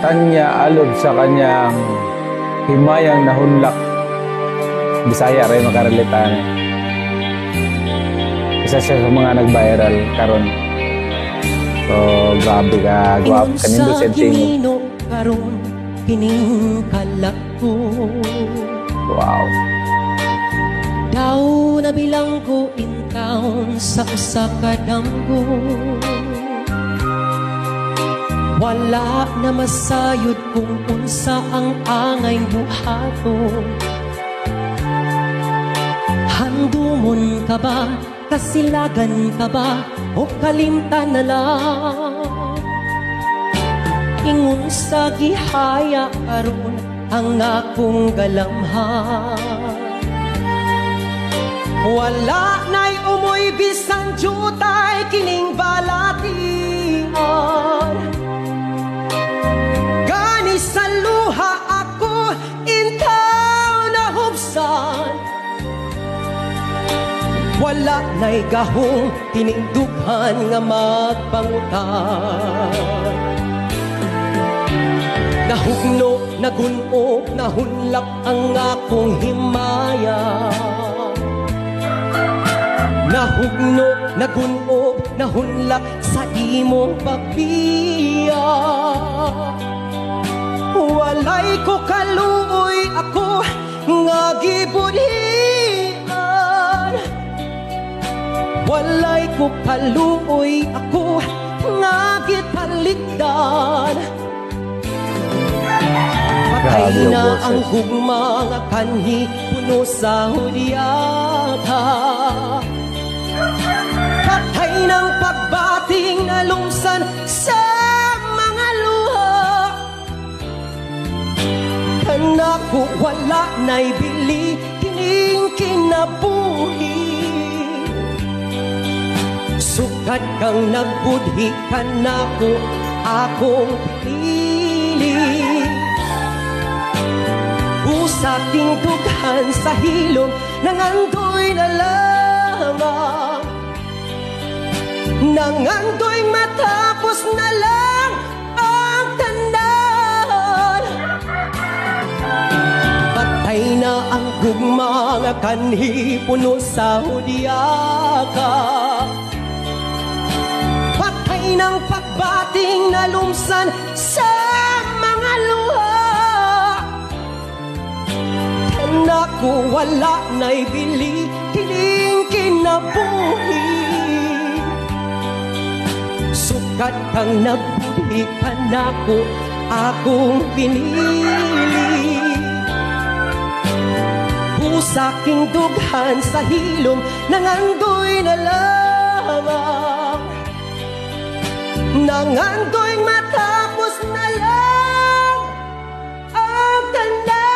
Tanya alod sa kanyang himayang nahunlak. Bisaya rin makaralitan. Isa siya sa mga nag-viral karon. So, grabe ka. Guwap kanindo setting. Karon kining kalako. Wow. Daw nabilang ko in town sa usa ka damgo. Wala na masayod kung unsa ang angay buhaton. Handumon ka ba, kasilagan ka ba, o kalimtan na lang? Ingon sa gihaya karon ang akong galamhan. Wala na'y umoy bisan jutay kining balatian. Gani sa luha ako intaw na hubsan. Wala na'y gahong tinindughan nga magpangutan. Nahugno, nagunog, nahunlak ang akong himaya. Nahugno, nagunog, nahunlak sa imong pagbiya. Walay ko kaluoy ako nga gibudhian. Walay ko kaluoy ako nga gitalikdan. Patay na ang gugma nga kanhi puno sa hudyata. Patay ng pagbating na lumsan sa mga luha. Kanako wala na'y bili kining kinabuhi. Sukat kang nagbudhi kanako akong pinili. Usaking dughan sa hilom nangandoy na lamang. Nangandoy matapos na lang ang tanan. Patay na ang gugma nga kanhi puno sa hudyaka. Patay ng pagbating na lumsan sa mga luha. Naku wala na'y bili kining kinabuhi. Sukat kang nagbudhi kanako akong pinili. Pusaking dughan sa hilom nangandoy na lamang. Nangandoy matapos na lang ang tanda.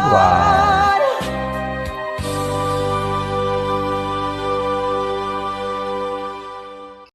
Wow.